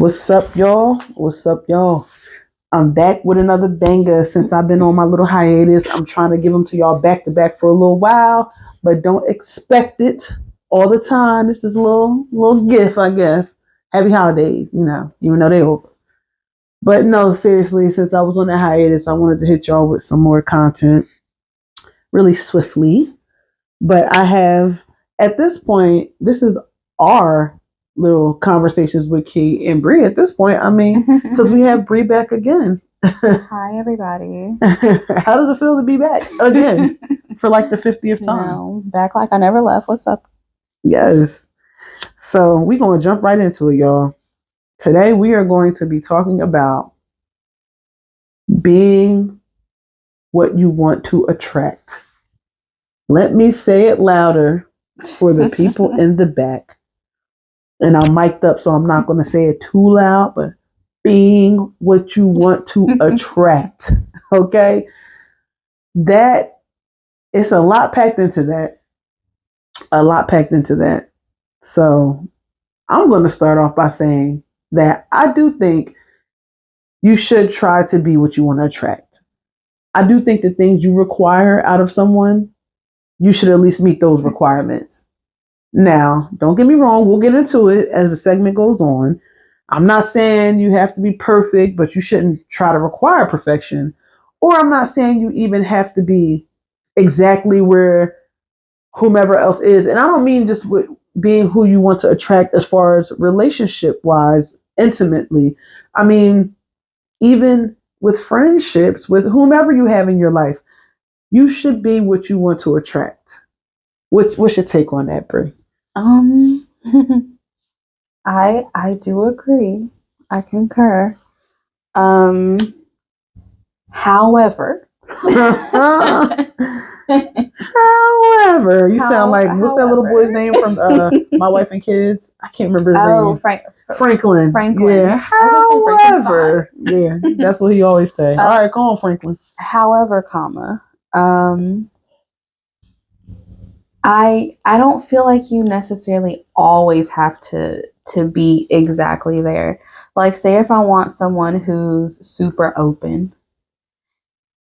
What's up, y'all? What's up, y'all? I'm back with another banger since I've been on my little hiatus. I'm trying to give them to y'all back to back for a little while, but don't expect it all the time. It's just a little gift, I guess. Happy holidays, even though they over. But no, seriously, since I was on that hiatus, I wanted to hit y'all with some more content really swiftly. But I have, at this point, this is our little conversations with Key and Bree. At this point, I mean, because we have Bree back again. Hi, everybody. How does it feel to be back again for like the 50th time? No, back like I never left. What's up? Yes. So we're going to jump right into it, y'all. Today, we are going to be talking about being what you want to attract. Let me say it louder for the people in the back. And I'm mic'd up, so I'm not going to say it too loud, but being what you want to attract. Okay? That it's a lot packed into that. A lot packed into that. So I'm going to start off by saying that I do think you should try to be what you want to attract. I do think the things you require out of someone, you should at least meet those requirements. Now, don't get me wrong, we'll get into it as the segment goes on. I'm not saying you have to be perfect, but you shouldn't try to require perfection. Or I'm not saying you even have to be exactly where whomever else is. And I don't mean just with being who you want to attract as far as relationship wise, intimately. I mean, even with friendships, with whomever you have in your life, you should be what you want to attract. What's your take on that, Brie? I do agree. I concur. However, However, you sound like what's that little boy's name from My Wife and Kids? I can't remember his name. Franklin. Yeah. However, yeah, that's what he always say. All right, go on, Franklin. However, I don't feel like you necessarily always have to be exactly there. Like, say if I want someone who's super open,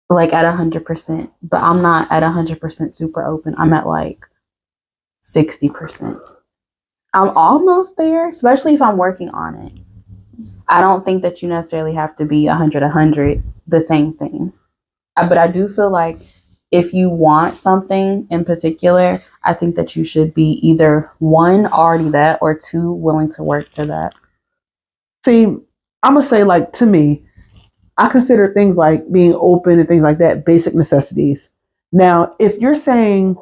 like at 100%, but I'm not at 100% super open. I'm at like 60%. I'm almost there, especially if I'm working on it. I don't think that you necessarily have to be 100, the same thing. But I do feel like if you want something in particular, I think that you should be either one, already that, or two, willing to work to that. See, I'm going to say, like, to me, I consider things like being open and things like that basic necessities. Now, if you're saying,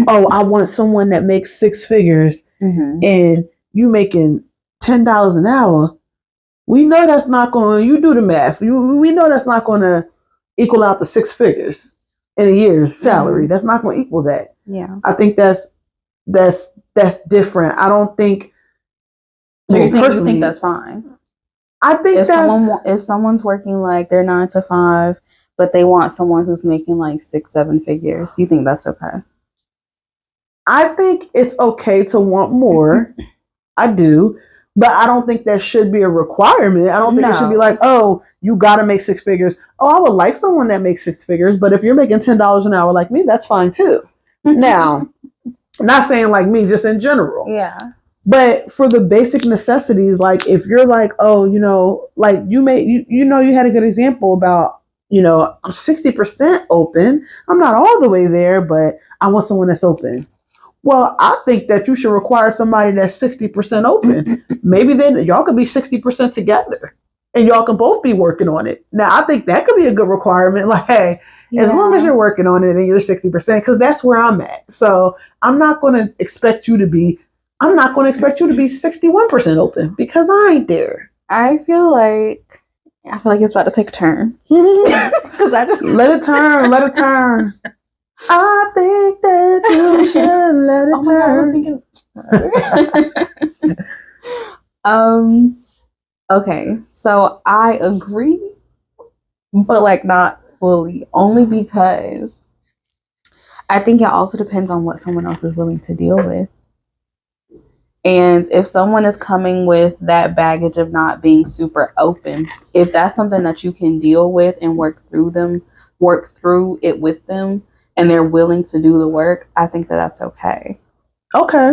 oh, I want someone that makes six figures and you making $10 an hour, we know that's not going, you do the math. We know that's not going to equal out to six figures in a year's salary. That's not going to equal that. Yeah. I think that's different. I don't think. So you're saying you think that's fine? I think if someone's working like they're 9 to 5, but they want someone who's making like 6-7 figures, you think that's okay? I think it's okay to want more. I do. But I don't think that should be a requirement. I don't think it should be like, oh, you got to make six figures. Oh, I would like someone that makes six figures. But if you're making $10 an hour like me, that's fine too. Now, I'm not saying like me, just in general. Yeah. But for the basic necessities, like if you're like, oh, like you had a good example about, I'm 60% open. I'm not all the way there, but I want someone that's open. Well, I think that you should require somebody that's 60% open. Maybe then y'all could be 60% together and y'all can both be working on it. Now, I think that could be a good requirement. Like, hey, as long as you're working on it and you're 60%, because that's where I'm at. So I'm not going to expect you to be 61% open because I ain't there. I feel like it's about to take a turn. Because I just let it turn. I think that you should let it turn. I was thinking. Okay, so I agree, but like not fully, only because I think it also depends on what someone else is willing to deal with. And if someone is coming with that baggage of not being super open, if that's something that you can deal with and work through it with them, and they're willing to do the work, I think that that's okay. Okay.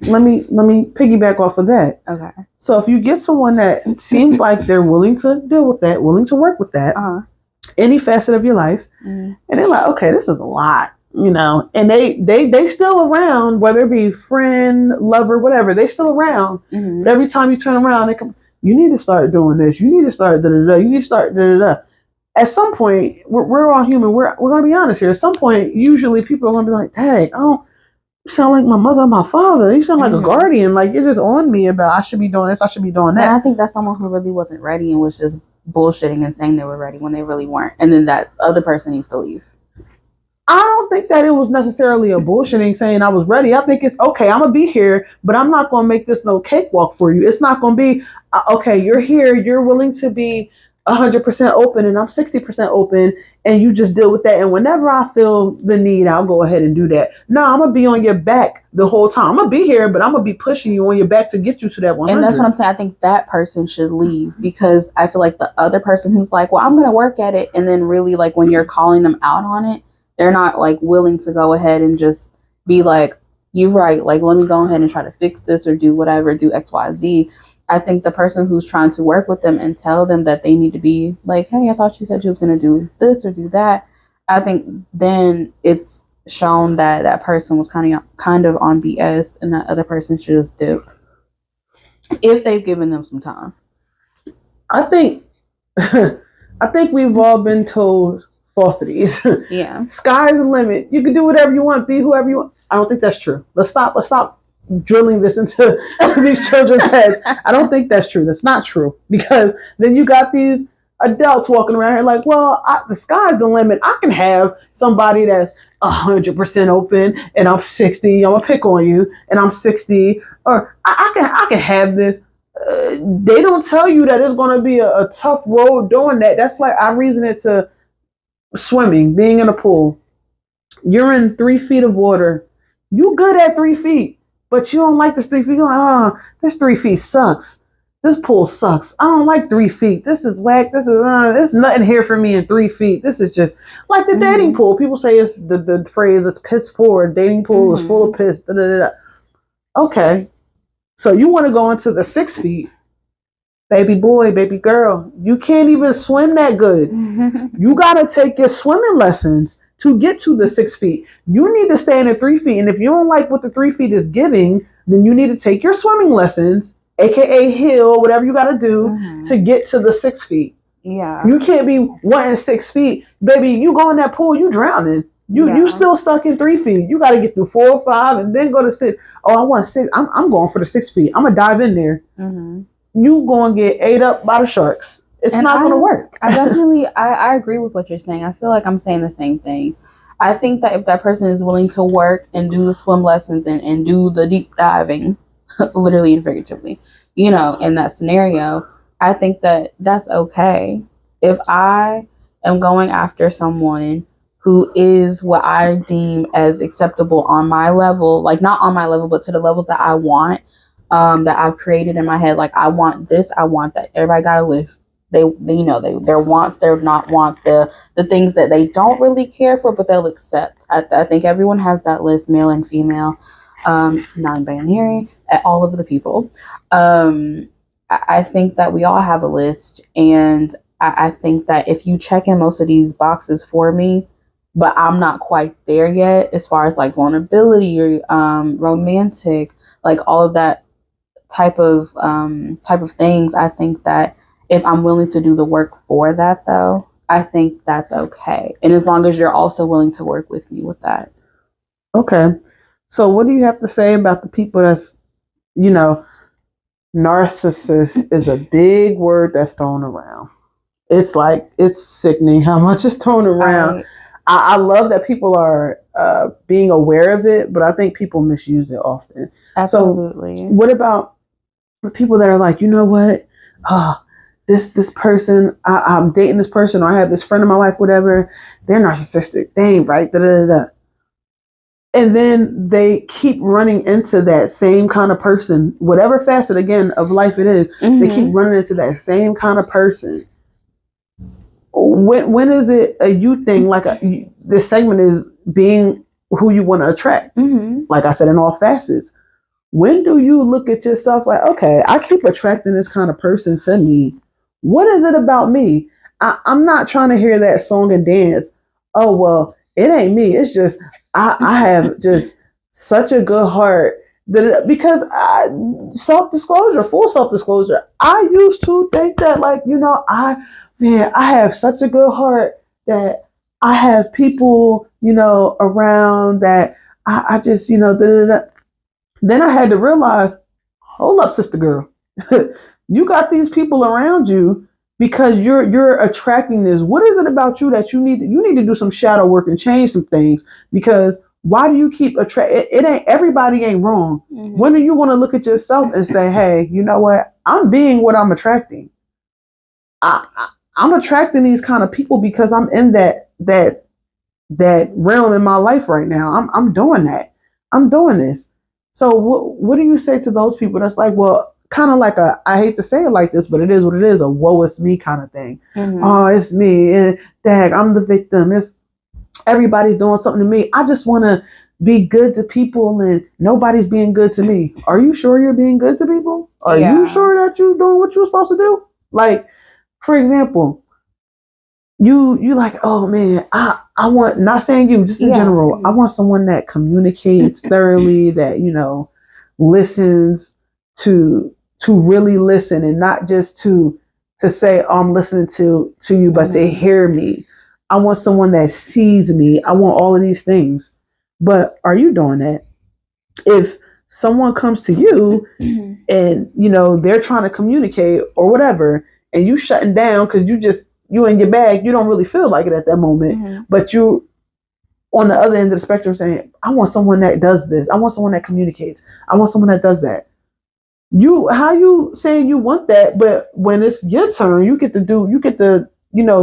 Let me piggyback off of that. Okay. So if you get someone that seems like they're willing to deal with that, willing to work with that, any facet of your life, and they're like, okay, this is a lot, and they still around, whether it be friend, lover, whatever, they still around. But every time you turn around, they come, you need to start doing this, you need to start da-da-da, you need to start da-da-da. At some point, we're all human, we're going to be honest here. At some point, usually people are going to be like, dang, oh, you sound like my mother or my father. You sound like a guardian. Like you're just on me about I should be doing this, I should be doing that. And I think that's someone who really wasn't ready and was just bullshitting and saying they were ready when they really weren't. And then that other person needs to leave. I don't think that it was necessarily a bullshitting saying I was ready. I think it's okay, I'm going to be here, but I'm not going to make this no cakewalk for you. It's not going to be, okay, you're here, you're willing to be 100% open and I'm 60% open and you just deal with that. And whenever I feel the need, I'll go ahead and do that. No, I'm going to be on your back the whole time. I'm going to be here, but I'm going to be pushing you on your back to get you to that 100. And that's what I'm saying. I think that person should leave because I feel like the other person who's like, well, I'm going to work at it. And then really like when you're calling them out on it, they're not like willing to go ahead and just be like, you're right. Like, let me go ahead and try to fix this or do whatever, do X, Y, Z. I think the person who's trying to work with them and tell them that they need to be like, hey, I thought you said you was going to do this or do that. I think then it's shown that that person was kind of on BS and that other person should just dip if they've given them some time. I think we've all been told falsities. Yeah. Sky's the limit. You can do whatever you want, be whoever you want. I don't think that's true. Let's stop drilling this into these children's heads. I don't think that's true. That's not true because then you got these adults walking around here like, well, the sky's the limit. I can have somebody that's 100% open and I'm 60. I'm gonna pick on you and I'm 60, or I can have this. They don't tell you that it's going to be a tough road doing that. That's like I reason it to swimming, being in a pool. You're in 3 feet of water. You good at 3 feet, but you don't like this 3 feet. You're like, oh, this 3 feet sucks. This pool sucks. I don't like 3 feet. This is whack. There's nothing here for me in 3 feet. This is just like the dating pool. People say it's the phrase it's piss poor. Dating pool is full of piss. Da, da, da, da. Okay. So you want to go into the 6 feet. Baby boy, baby girl, you can't even swim that good. You got to take your swimming lessons to get to the 6 feet. You need to stay in the 3 feet. And if you don't like what the 3 feet is giving, then you need to take your swimming lessons, AKA hill, whatever you got to do to get to the 6 feet. Yeah. You can't be wanting 6 feet. Baby, you go in that pool, you drowning. You still stuck in 3 feet. You got to get through 4 or 5 and then go to 6. Oh, I want 6. I'm going for the 6 feet. I'm going to dive in there. You going to get ate up by the sharks. It's not going to work. I agree with what you're saying. I feel like I'm saying the same thing. I think that if that person is willing to work and do the swim lessons and do the deep diving, literally and figuratively, in that scenario, I think that that's okay. If I am going after someone who is what I deem as acceptable on my level, like not on my level, but to the levels that I want, that I've created in my head, like I want this, I want that. Everybody got a list. They their wants, their not want, the things that they don't really care for, but they'll accept. I think everyone has that list, male and female, non-binary, all of the people. I think that we all have a list, and I think that if you check in most of these boxes for me, but I'm not quite there yet, as far as like vulnerability or romantic, like all of that type of things. I think that if I'm willing to do the work for that, though, I think that's okay. And as long as you're also willing to work with me with that. Okay. So what do you have to say about the people that's, narcissist is a big word that's thrown around. It's like, it's sickening how much it's thrown around. I love that people are being aware of it, but I think people misuse it often. Absolutely. So what about the people that are like, you know what? This person, I'm dating this person, or I have this friend in my life, whatever. They're narcissistic. They ain't right. Da, da, da, da. And then they keep running into that same kind of person, whatever facet again of life it is. They keep running into that same kind of person. When is it a you thing? Like this segment is being who you want to attract. Like I said, in all facets. When do you look at yourself like, okay, I keep attracting this kind of person to me. What is it about me? I'm not trying to hear that song and dance. Oh, well, it ain't me. It's just, I have just such a good heart. Because full self disclosure, I used to think that, like, I have such a good heart that I have people, around that I just, da, da, da. Then I had to realize, hold up, sister girl. You got these people around you because you're attracting this. What is it about you that you need to do some shadow work and change some things? Because why do you keep it ain't everybody ain't wrong. When are you going to look at yourself and say, hey, you know what? I'm being what I'm attracting. I'm attracting these kind of people because I'm in that realm in my life right now. I'm doing that. I'm doing this. So what do you say to those people that's like, well, kind of like I hate to say it like this, but it is what it is, a woe is me kind of thing. Oh, it's me. Dag, I'm the victim. It's everybody's doing something to me. I just want to be good to people and nobody's being good to me. Are you sure you're being good to people? Are you sure that you're doing what you're supposed to do? Like, for example, you like, oh man, I want, not saying you, just in general, I want someone that communicates thoroughly, that listens to really listen, and not just to say, oh, I'm listening to you, but to hear me. I want someone that sees me. I want all of these things. But are you doing that? If someone comes to you and they're trying to communicate or whatever, and you shutting down because you in your bag, you don't really feel like it at that moment, but you on the other end of the spectrum saying, I want someone that does this, I want someone that communicates, I want someone that does that. How you saying you want that, but when it's your turn, you get to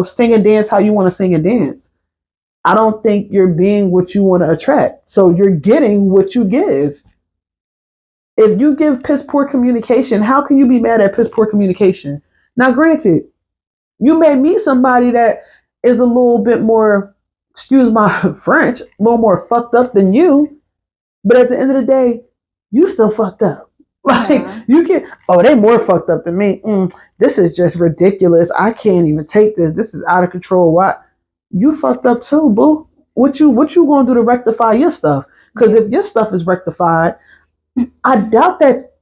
sing and dance how you want to sing and dance. I don't think you're being what you want to attract, so you're getting what you give. If you give piss poor communication, how can you be mad at piss poor communication? Now, granted, you may meet somebody that is a little bit more, excuse my French, a little more fucked up than you, but at the end of the day, you still fucked up. Like, you can't, oh, they more fucked up than me. This is just ridiculous. I can't even take this. This is out of control. Why? You fucked up too, boo. What you gonna do to rectify your stuff? Because if your stuff is rectified, I doubt that,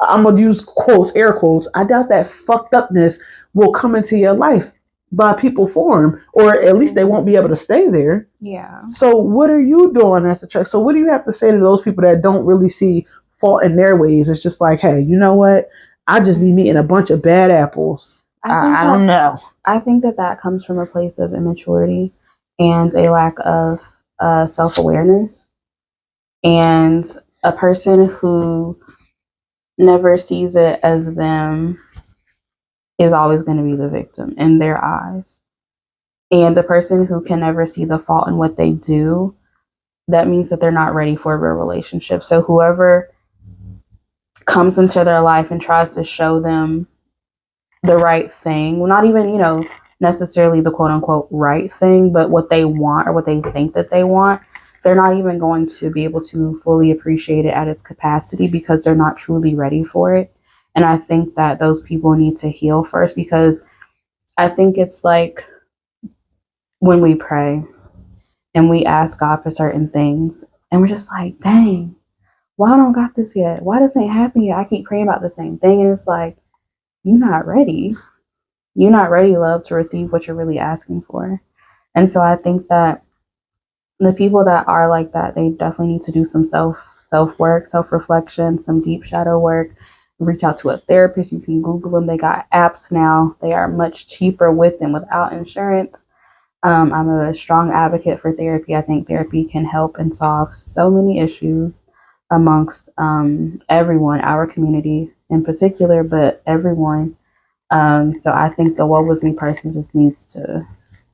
I'm gonna use quotes, air quotes, I doubt that fucked upness will come into your life by people form, or at least they won't be able to stay there. Yeah. So what are you doing as a track? So what do you have to say to those people that don't really see fault in their ways? It's just like, hey, you know what? I just be meeting a bunch of bad apples. I don't know. I think that comes from a place of immaturity and a lack of self-awareness, and a person who never sees it as them is always going to be the victim in their eyes. And the person who can never see the fault in what they do, that means that they're not ready for a real relationship. So whoever comes into their life and tries to show them the right thing, well, not even, necessarily the quote unquote right thing, but what they want or what they think that they want, they're not even going to be able to fully appreciate it at its capacity because they're not truly ready for it. And I think that those people need to heal first, because I think it's like when we pray and we ask God for certain things and we're just like, dang, why I don't got this yet? Why this ain't happening yet? I keep praying about the same thing. And it's like, you're not ready. You're not ready, love, to receive what you're really asking for. And so I think that the people that are like that, they definitely need to do some self work, self-reflection, some deep shadow work. Reach out to a therapist. You can Google them. They got apps now. They are much cheaper with and without insurance. I'm a strong advocate for therapy. I think therapy can help and solve so many issues amongst everyone, our community in particular, but everyone. So I think the woe was me person just needs to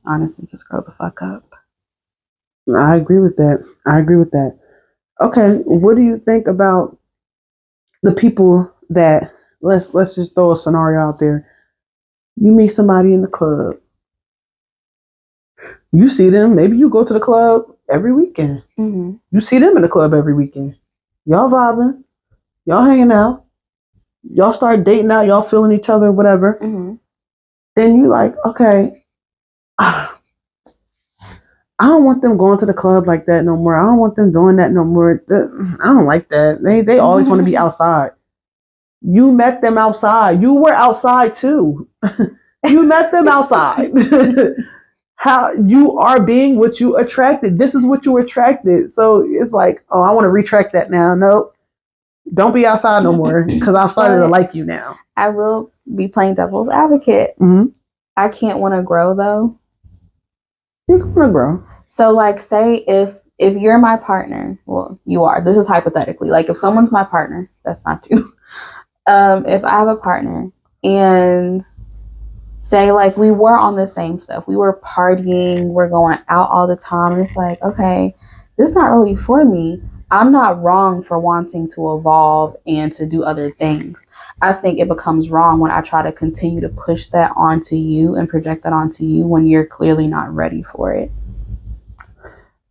honestly just grow the fuck up. I agree with that. I agree with that. Okay, what do you think about the people that let's just throw a scenario out there. You meet somebody in the club. You see them. Maybe you go to the club every weekend. Mm-hmm. You see them in the club every weekend. Y'all vibing. Y'all hanging out. Y'all start dating out. Y'all feeling each other, whatever. Mm-hmm. Then you like, okay, I don't want them going to the club like that no more. I don't want them doing that no more. I don't like that. They always want to be outside. You met them outside. You were outside too. You met them outside. How you are being what you attracted. This is what you attracted. So it's like, oh, I want to retract that now. Nope. Don't be outside no more because I've started to like you now. I will be playing devil's advocate. Mm-hmm. I can't want to grow though. You can want to grow. So like say if you're my partner, well, you are. This is hypothetically. Like if someone's my partner, that's not you. If I have a partner and say like we were on the same stuff, we were partying, we're going out all the time, and it's like, okay, this is not really for me. I'm not wrong for wanting to evolve and to do other things. I think it becomes wrong when I try to continue to push that onto you and project that onto you when you're clearly not ready for it.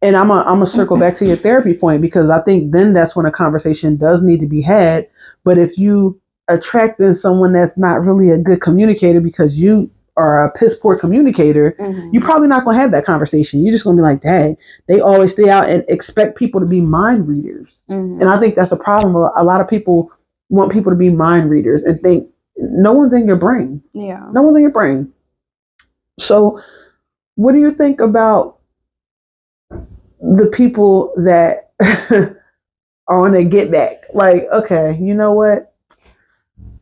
And I'm a circle back to your therapy point because I think then that's when a conversation does need to be had. But if you attracting someone that's not really a good communicator because you are a piss poor communicator, you're probably not going to have that conversation. You're just going to be like, dang, they always stay out and expect people to be mind readers. And I think that's a problem. A lot of people want people to be mind readers and think no one's in your brain. Yeah. No one's in your brain. So what do you think about the people that are on a get back? Like, okay, you know what?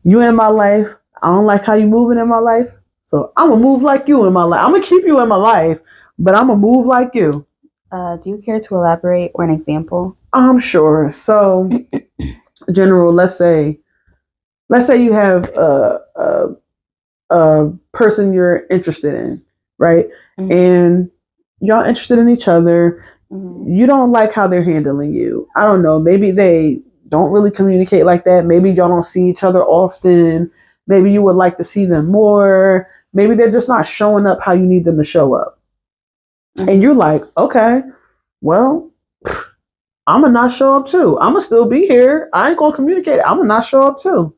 You in my life. I don't like how you moving in my life. So I'm gonna move like you in my life. I'm gonna keep you in my life, but I'm gonna move like you. Do you care to elaborate or an example? I'm sure. So, general, let's say you have a person you're interested in, right? Mm-hmm. And y'all interested in each other. Mm-hmm. You don't like how they're handling you. I don't know. Maybe they don't really communicate like that. Maybe y'all don't see each other often. Maybe you would like to see them more. Maybe they're just not showing up how you need them to show up. Mm-hmm. And you're like, okay, well, I'm going to not show up too. I'm going to still be here. I ain't going to communicate. I'm going to not show up too.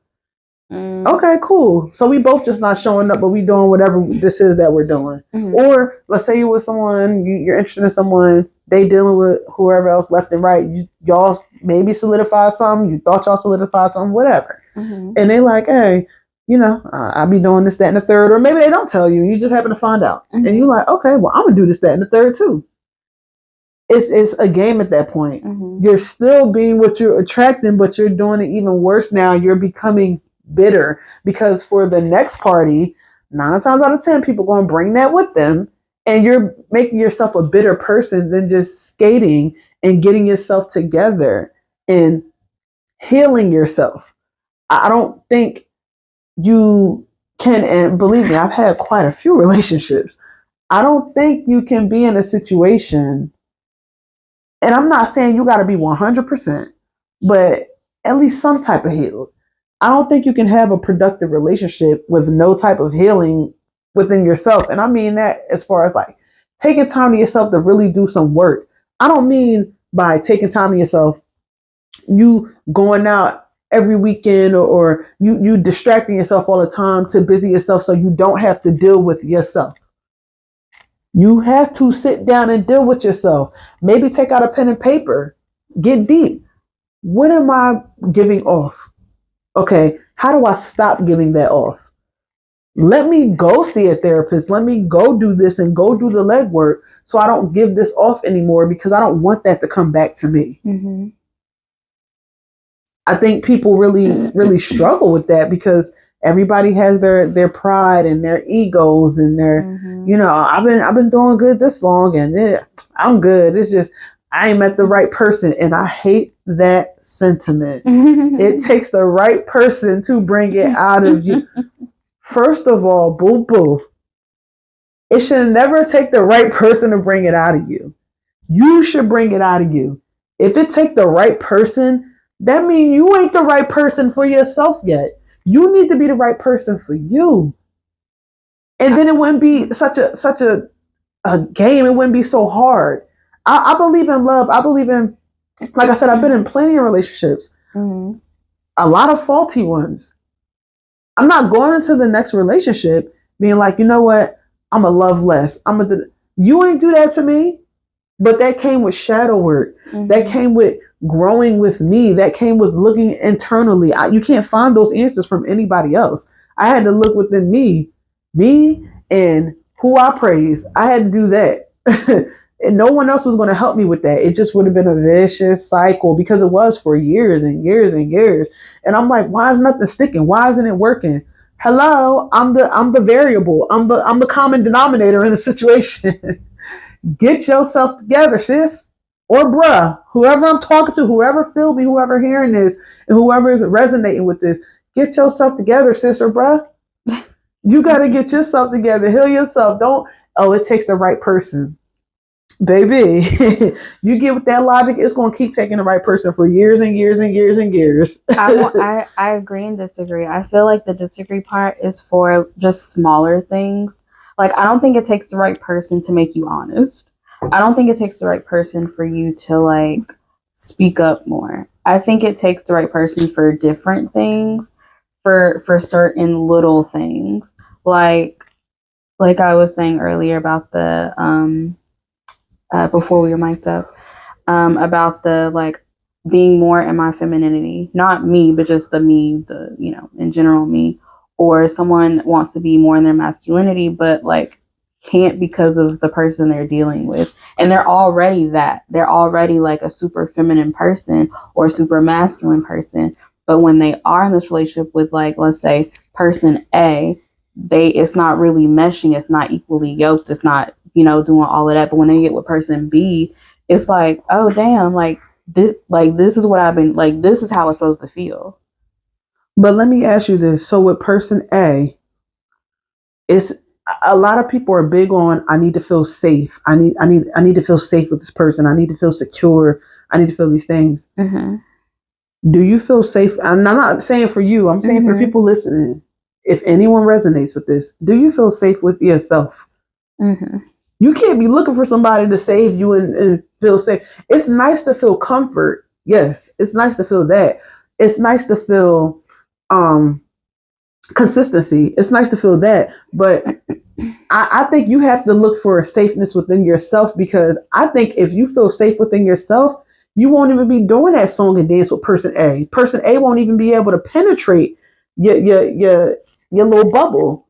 Okay, cool. So we both just not showing up, but we doing whatever this is that we're doing. Mm-hmm. Or let's say you're with someone, you're interested in someone, they dealing with whoever else left and right. Y'all maybe solidified something. You thought y'all solidified something, whatever. Mm-hmm. And they like, hey, you know, I'll be doing this, that, and the third. Or maybe they don't tell you. You just happen to find out. Mm-hmm. And you're like, okay, well, I'm going to do this, that, and the third too. It's a game at that point. Mm-hmm. You're still being what you're attracting, but you're doing it even worse now. You're becoming bitter because for the next party, 9 times out of 10, people going to bring that with them, and you're making yourself a bitter person than just skating and getting yourself together and healing yourself. I don't think you can, and believe me, I've had quite a few relationships. I don't think you can be in a situation, and I'm not saying you got to be 100%, but at least some type of heal. I don't think you can have a productive relationship with no type of healing within yourself. And I mean that as far as like taking time to yourself to really do some work. I don't mean by taking time to yourself, you going out every weekend or you distracting yourself all the time to busy yourself so you don't have to deal with yourself. You have to sit down and deal with yourself. Maybe take out a pen and paper. Get deep. What am I giving off? Okay, how do I stop giving that off? Let me go see a therapist. Let me go do this and go do the legwork so I don't give this off anymore because I don't want that to come back to me. Mm-hmm. I think people really struggle with that because everybody has their pride and their egos and their, mm-hmm. you know, I've been doing good this long and I'm good. It's just I ain't met the right person, and I hate that sentiment. It takes the right person to bring it out of you. First of all, boo boo. It should never take the right person to bring it out of you. You should bring it out of you. If it take the right person, that means you ain't the right person for yourself yet. You need to be the right person for you. And then it wouldn't be such a game. It wouldn't be so hard. I believe in love. I believe in, like I said, I've been in plenty of relationships, Mm-hmm. a lot of faulty ones. I'm not going into the next relationship being like, you know what, I'm a love less. You ain't do that to me. But that came with shadow work. Mm-hmm. That came with growing with me. That came with looking internally. You can't find those answers from anybody else. I had to look within me and who I praise. I had to do that. And no one else was going to help me with that. It just would have been a vicious cycle because it was for years and years and years. And I'm like, why is nothing sticking? Why isn't it working? Hello, I'm the variable. I'm the common denominator in the situation. Get yourself together, sis. Or bruh, whoever I'm talking to, whoever feel me, whoever hearing this, and whoever is resonating with this, get yourself together, sis or bruh. You got to get yourself together. Heal yourself. Don't, oh, it takes the right person. Baby, you get with that logic, it's going to keep taking the right person for years and years and years and years. I agree and disagree. I feel like the disagree part is for just smaller things. Like, I don't think it takes the right person to make you honest. I don't think it takes the right person for you to, like, speak up more. I think it takes the right person for different things, for certain little things. Like I was saying earlier about the before we were mic'd up, about the, like, being more in my femininity, not me, but just the me, the, you know, in general me, or someone wants to be more in their masculinity, but like can't because of the person they're dealing with. And they're already like a super feminine person or a super masculine person. But when they are in this relationship with, like, let's say person A, it's not really meshing, it's not equally yoked, it's not, you know, doing all of that. But when they get with person B, it's like, oh damn, this is what I've been like, this is how it's supposed to feel. But let me ask you this. So with person A, it's a lot of people are big on I need to feel safe. I need to feel safe with this person. I need to feel secure. I need to feel these things. Mm-hmm. Do you feel safe? And I'm not saying for you, I'm saying for people listening. If anyone resonates with this, do you feel safe with yourself? Mm-hmm. You can't be looking for somebody to save you and feel safe. It's nice to feel comfort. Yes, it's nice to feel that. It's nice to feel um consistency. It's nice to feel that. But I think you have to look for a safeness within yourself, because I think if you feel safe within yourself, you won't even be doing that song and dance with person A. Person A won't even be able to penetrate your little bubble,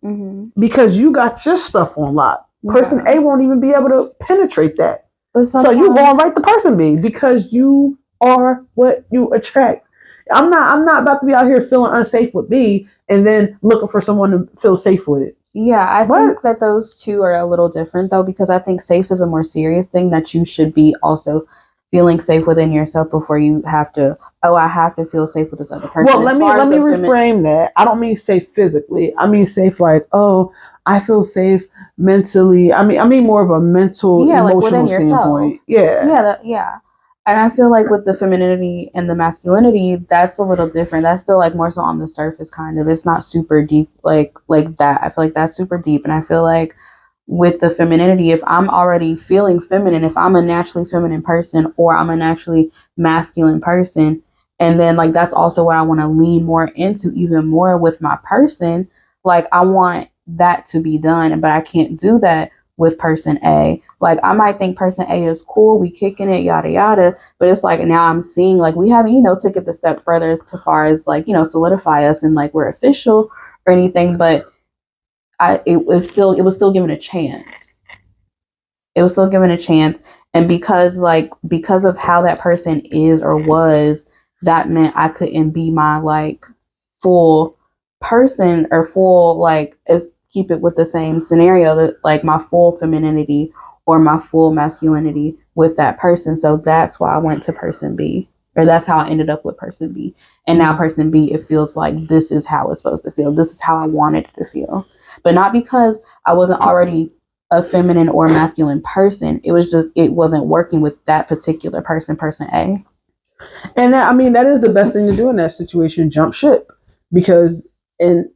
because you got your stuff on lock. Person A won't even be able to penetrate that. So you going right to person B, because you are what you attract. I'm not about to be out here feeling unsafe with B and then looking for someone to feel safe with it. Yeah, I think that those two are a little different though, because I think safe is a more serious thing that you should be also feeling safe within yourself before you have to, oh, I have to feel safe with this other person. Well, let me reframe that. I don't mean safe physically. I mean safe like, oh, I feel safe mentally. I mean more of a mental, emotional like standpoint. Yeah. Yeah. And I feel like with the femininity and the masculinity, that's a little different. That's still like more so on the surface kind of. It's not super deep like that. I feel like that's super deep. And I feel like with the femininity, if I'm already feeling feminine, if I'm a naturally feminine person or I'm a naturally masculine person, and then like that's also what I want to lean more into even more with my person, like I want that to be done, but I can't do that with person A. Like I might think person A is cool, we kicking it, yada yada, but it's like now I'm seeing like we haven't, took it the step further as far as like, solidify us and like we're official or anything, but it was still given a chance. It was still given a chance. And because of how that person is or was, that meant I couldn't be my like full person or full like as keep it with the same scenario that like my full femininity or my full masculinity with that person. So that's why I went to person B. Or that's how I ended up with person B. And now person B, it feels like this is how it's supposed to feel. This is how I wanted it to feel. But not because I wasn't already a feminine or masculine person. It was just, it wasn't working with that particular person A. And that, I mean, that is the best thing to do in that situation, jump ship. Because in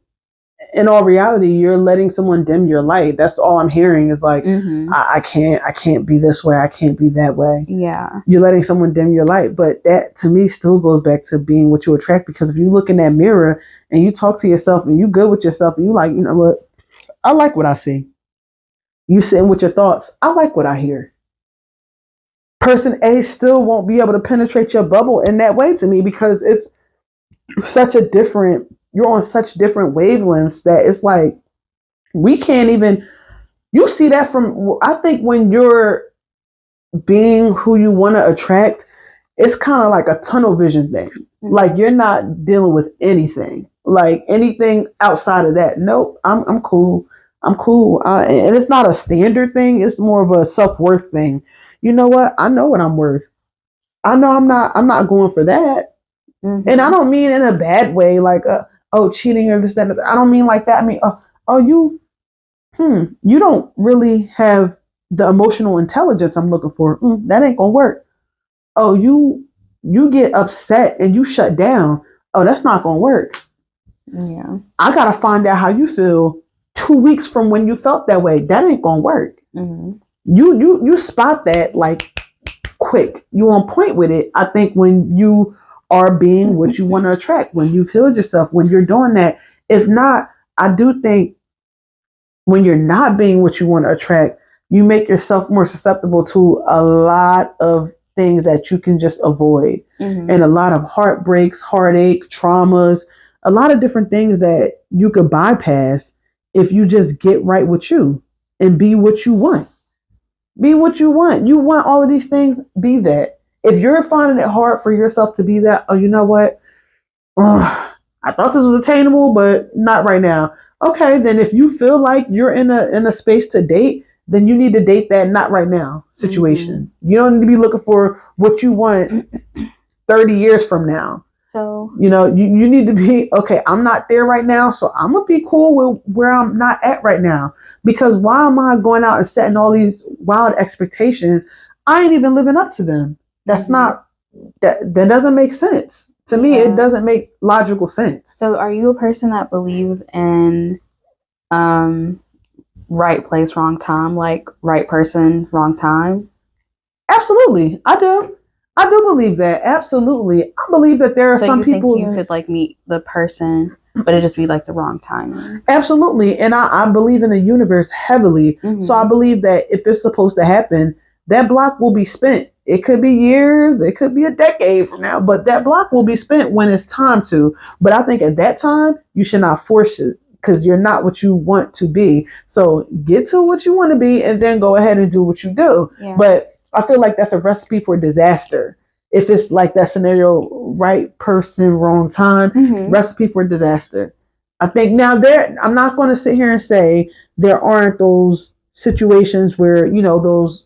all reality, you're letting someone dim your light. That's all I'm hearing is like, I can't be this way. I can't be that way. Yeah. You're letting someone dim your light. But that to me still goes back to being what you attract. Because if you look in that mirror and you talk to yourself and you good with yourself and you like, you know what, I like what I see. You sitting with your thoughts. I like what I hear. Person A still won't be able to penetrate your bubble in that way to me because it's such a different, you're on such different wavelengths that it's like, we can't even, you see that from, I think when you're being who you want to attract, it's kind of like a tunnel vision thing. Like you're not dealing with anything, like anything outside of that. Nope, I'm cool. I'm cool. And it's not a standard thing. It's more of a self-worth thing. You know what? I know what I'm worth. I know I'm not going for that. And I don't mean in a bad way, like, oh, cheating or this, that. I don't mean like that. I mean, you don't really have the emotional intelligence I'm looking for. That ain't gonna work. Oh, you get upset and you shut down. Oh, that's not gonna work. Yeah. I gotta find out how you feel 2 weeks from when you felt that way. That ain't gonna work. You spot that like quick. You on point with it. I think when you are being what you want to attract, when you've healed yourself, when you're doing that. If not, I do think when you're not being what you want to attract, you make yourself more susceptible to a lot of things that you can just avoid. And a lot of heartbreaks, heartache, traumas, a lot of different things that you could bypass if you just get right with you and be what you want. Be what you want. You want all of these things, be that. If you're finding it hard for yourself to be that, oh, you know what? I thought this was attainable, but not right now. Okay, then if you feel like you're in a space to date, then you need to date that not right now situation. You don't need to be looking for what you want 30 years from now. So, you need to be, okay, I'm not there right now, so I'm going to be cool with where I'm not at right now. Because why am I going out and setting all these wild expectations? I ain't even living up to them. That's not, that doesn't make sense. To me, it doesn't make logical sense. So are you a person that believes in right place, wrong time, like right person, wrong time? Absolutely. I do believe that. Absolutely. I believe that there are some people. So you think you could like meet the person, but it just be like the wrong timing? Absolutely. And I believe in the universe heavily. So I believe that if it's supposed to happen, that block will be spent. It could be years, it could be a decade from now, but that block will be spent when it's time to. But I think at that time, you should not force it because you're not what you want to be. So get to what you want to be and then go ahead and do what you do. Yeah. But I feel like that's a recipe for disaster. If it's like that scenario, right person, wrong time, recipe for disaster. I think now I'm not going to sit here and say there aren't those situations where, those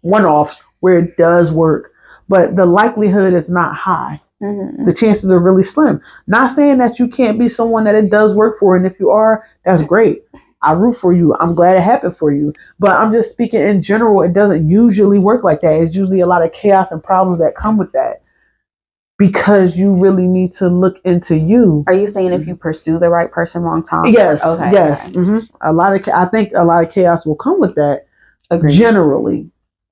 one-offs where it does work, but the likelihood is not high. The chances are really slim. Not saying that you can't be someone that it does work for, and if you are, that's great. I root for you. I'm glad it happened for you. But I'm just speaking in general, it doesn't usually work like that. It's usually a lot of chaos and problems that come with that because you really need to look into you. Are you saying if you pursue the right person, wrong time? Yes. Okay. Yes. Okay. I think a lot of chaos will come with that. Agreed. Generally.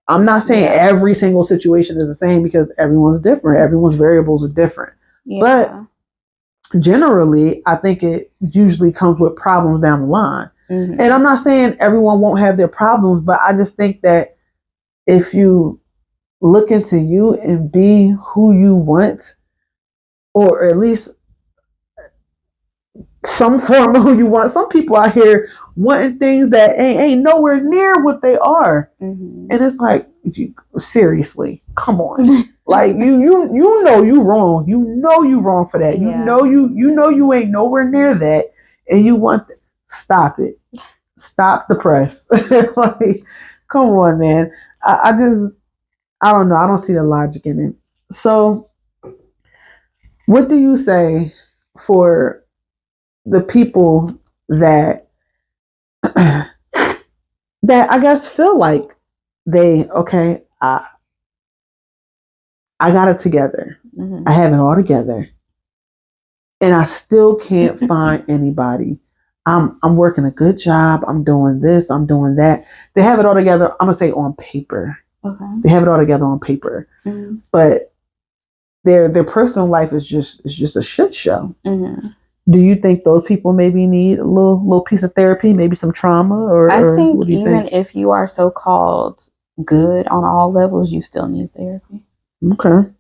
I'm not saying every single situation is the same because everyone's different. Everyone's variables are different. But generally, I think it usually comes with problems down the line. And I'm not saying everyone won't have their problems, but I just think that if you look into you and be who you want, or at least some form of who you want. Some people out here wanting things that ain't nowhere near what they are. And it's like, seriously, come on. Like you know you wrong. You know you wrong for that. You know you ain't nowhere near that. And you want stop it. Stop the press. Like, come on, man. I don't know. I don't see the logic in it. So what do you say for the people that that I guess feel like okay, I got it together. Mm-hmm. I have it all together. And I still can't find anybody. I'm working a good job. I'm doing this. I'm doing that. They have it all together. I'm gonna say on paper. Okay. They have it all together on paper. Mm-hmm. But their personal life is just a shit show. Mm-hmm. Do you think those people maybe need a little piece of therapy, maybe some trauma, I or think what do you even think? if you are so called good on all levels, you still need therapy. Okay.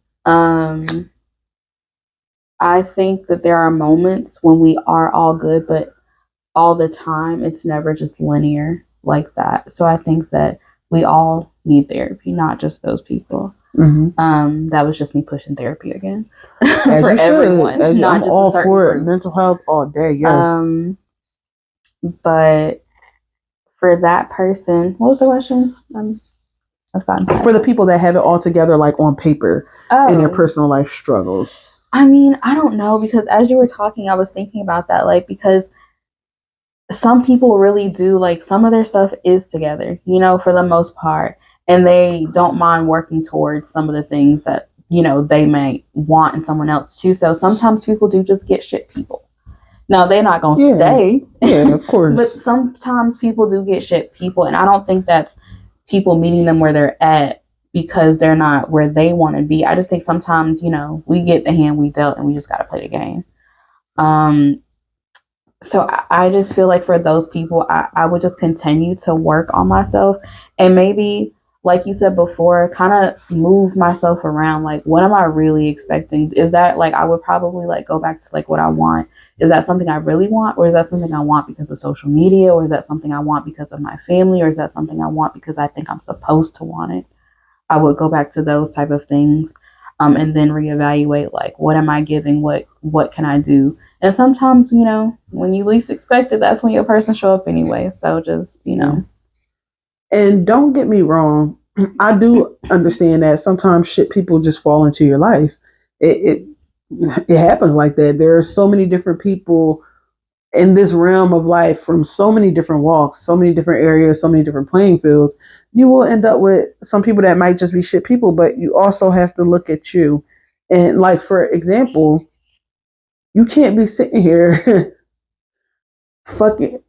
I think that there are moments when we are all good, but all the time it's never just linear like that. So I think that we all need therapy, not just those people. That was just me pushing therapy again for everyone, not I'm just a all certain for it. group. Mental health all day. Yes. But for that person, what was the question? I've gotten For the people that have it all together, like on paper, in their personal life struggles. I mean, I don't know, because as you were talking, I was thinking about that, like, because some people really do, like, some of their stuff is together, for the most part, and they don't mind working towards some of the things that, they may want in someone else too. So sometimes people do just get shit people. Now, they're not going to stay. Yeah, of course. But sometimes people do get shit people, and I don't think that's people meeting them where they're at because they're not where they want to be. I just think sometimes, we get the hand we dealt and we just got to play the game. So I just feel like for those people, I would just continue to work on myself and maybe, like you said before, kind of move myself around. Like, what am I really expecting? Is that like, I would probably like go back to like what I want. Is that something I really want? Or is that something I want because of social media? Or is that something I want because of my family? Or is that something I want because I think I'm supposed to want it? I would go back to those type of things, and then reevaluate, like, what am I giving? What can I do? And sometimes, when you least expect it, that's when your person show up anyway. So just, And don't get me wrong, I do understand that sometimes shit people just fall into your life. It it happens like that. There are so many different people in this realm of life from so many different walks, so many different areas, so many different playing fields. You will end up with some people that might just be shit people, but you also have to look at you. And like for example, you can't be sitting here fucking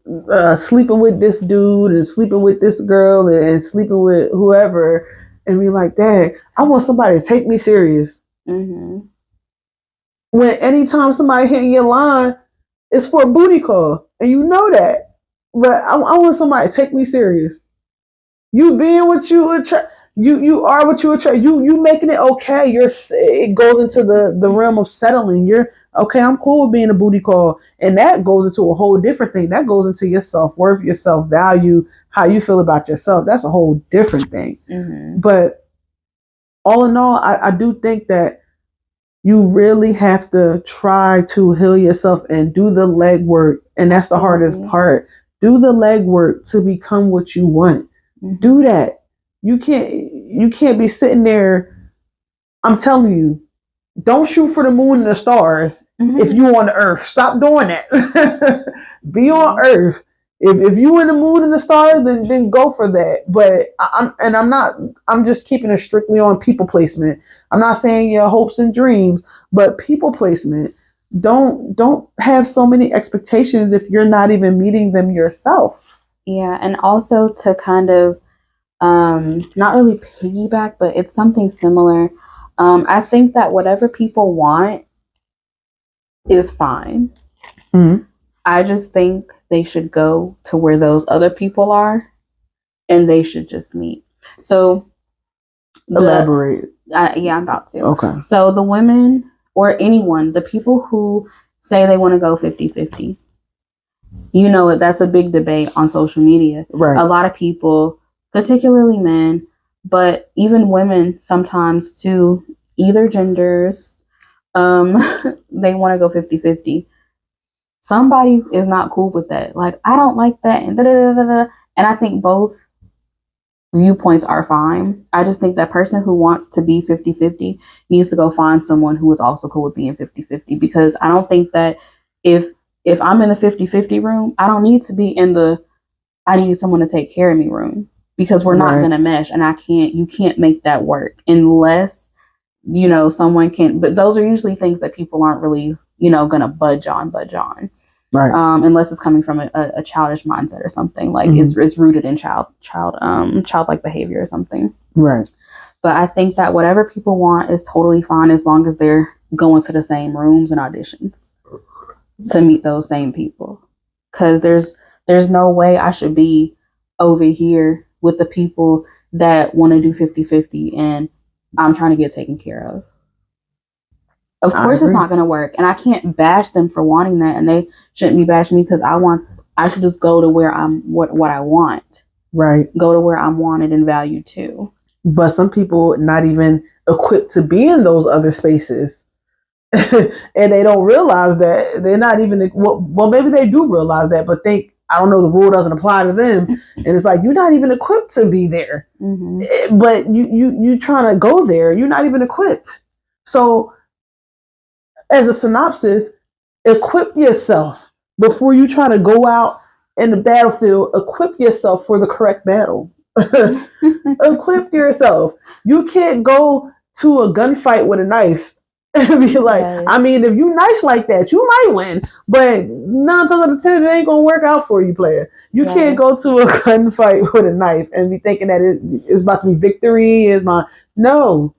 sleeping with this dude and sleeping with this girl and sleeping with whoever and be like, dang, I want somebody to take me serious. Mm-hmm. When anytime somebody hitting your line, it's for a booty call, and you know that. But I want somebody to take me serious. You being what you attract, you are what you attract. You making it okay. It goes into the realm of settling. You're okay. I'm cool with being a booty call, and that goes into a whole different thing. That goes into your self worth, your self value, how you feel about yourself. That's a whole different thing. Mm-hmm. But all in all, I do think that you really have to try to heal yourself and do the legwork, and that's the hardest part. Do the legwork to become what you want. Mm-hmm. Do that. You can't be sitting there. I'm telling you, don't shoot for the moon and the stars. Mm-hmm. If you on the earth. Stop doing that. Be on earth. If you in the moon and the stars, then go for that. But I'm just keeping it strictly on people placement. I'm not saying your hopes and dreams, but people placement. Don't have so many expectations if you're not even meeting them yourself. Yeah, and also to kind of not really piggyback, but it's something similar. I think that whatever people want is fine. Mm-hmm. I just think they should go to where those other people are and they should just meet. So elaborate. Yeah, I'm about to. Okay. So the women or anyone, the people who say they want to go 50-50, that's a big debate on social media. Right. A lot of people, particularly men, but even women sometimes too, either genders, they want to go 50-50. Somebody is not cool with that. Like, I don't like that. And And I think both viewpoints are fine. I just think that person who wants to be 50-50 needs to go find someone who is also cool with being 50-50, because I don't think that if I'm in the 50-50 room, I don't need to be in the I need someone to take care of me room, because we're not Right. going to mesh, and you can't make that work unless, someone can. But those are usually things that people aren't really, going to budge on. Right. Unless it's coming from a childish mindset or something, like it's rooted in childlike behavior or something. Right. But I think that whatever people want is totally fine, as long as they're going to the same rooms and auditions to meet those same people. Because there's no way I should be over here with the people that want to do 50-50 and I'm trying to get taken care of. Of course, it's not going to work, and I can't bash them for wanting that, and they shouldn't be bashing me, because I should just go to where what I want. Right. Go to where I'm wanted and valued too. But some people not even equipped to be in those other spaces. And they don't realize that they're not even, well, maybe they do realize that, but think, I don't know, the rule doesn't apply to them. And it's like, you're not even equipped to be there. Mm-hmm. But you trying to go there, you're not even equipped. So as a synopsis, equip yourself before you try to go out in the battlefield. Equip yourself for the correct battle. Equip yourself. You can't go to a gunfight with a knife and be like, yes. I mean, if you nice like that, you might win, but 9 times out of 10, it ain't gonna work out for you, player. You can't go to a gunfight with a knife and be thinking that it's about to be victory. No.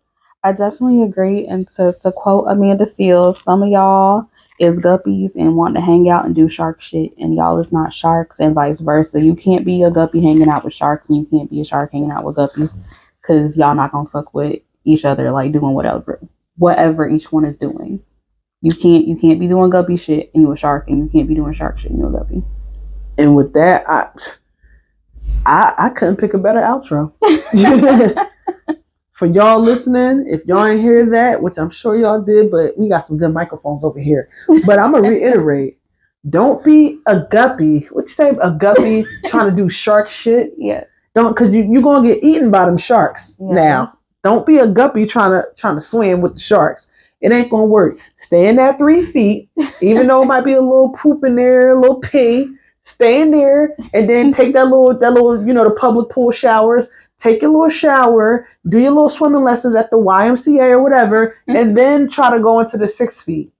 I definitely agree. And to quote Amanda Seales, some of y'all is guppies and want to hang out and do shark shit, and y'all is not sharks, and vice versa. You can't be a guppy hanging out with sharks, and you can't be a shark hanging out with guppies, because y'all not gonna fuck with each other, like doing whatever each one is doing. You can't be doing guppy shit and you a shark, and you can't be doing shark shit and you a guppy. And with that, I couldn't pick a better outro. For y'all listening, if y'all ain't hear that, which I'm sure y'all did, but we got some good microphones over here. But I'm going to reiterate, don't be a guppy. What you say, a guppy trying to do shark shit? Yeah. Don't, because you're going to get eaten by them sharks now. Don't be a guppy trying to swim with the sharks. It ain't going to work. Stay in that 3 feet, even though it might be a little poop in there, a little pee. Stay in there, and then take that little, the public pool showers. Take your little shower, do your little swimming lessons at the YMCA or whatever, and then try to go into the 6 feet.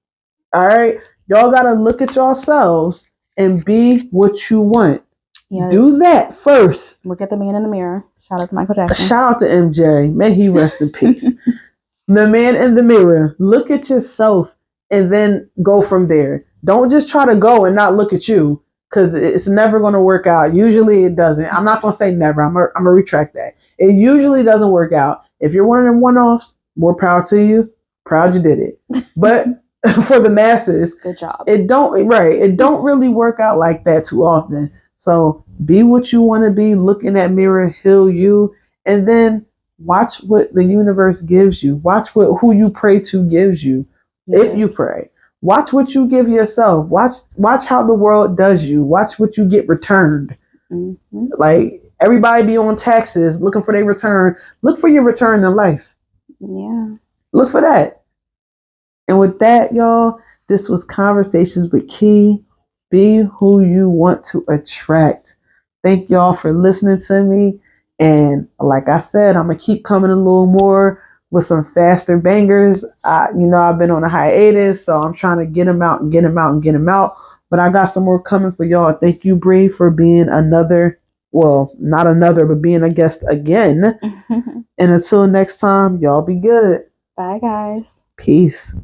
All right? Y'all got to look at yourselves and be what you want. Yes. Do that first. Look at the man in the mirror. Shout out to Michael Jackson. Shout out to MJ. May he rest in peace. The man in the mirror. Look at yourself and then go from there. Don't just try to go and not look at you, because it's never going to work out. Usually it doesn't. I'm not going to say never. I'm going to retract that. It usually doesn't work out. If you're one of them one-offs, more power to you. Proud you did it. But for the masses, good job. It don't really work out like that too often. So be what you want to be. Look in that mirror, heal you, and then watch what the universe gives you. Watch who you pray to gives you. Yes. If you pray. Watch what you give yourself. Watch how the world does you. Watch what you get returned. Mm-hmm. Like, everybody be on taxes looking for their return. Look for your return in life. Yeah. Look for that. And with that, y'all, this was Conversations with Key. Be who you want to attract. Thank y'all for listening to me. And like I said, I'm going to keep coming a little more with some faster bangers. I've been on a hiatus, so I'm trying to get them out. But I got some more coming for y'all. Thank you, Bree, for being being a guest again. And until next time, y'all be good. Bye, guys. Peace.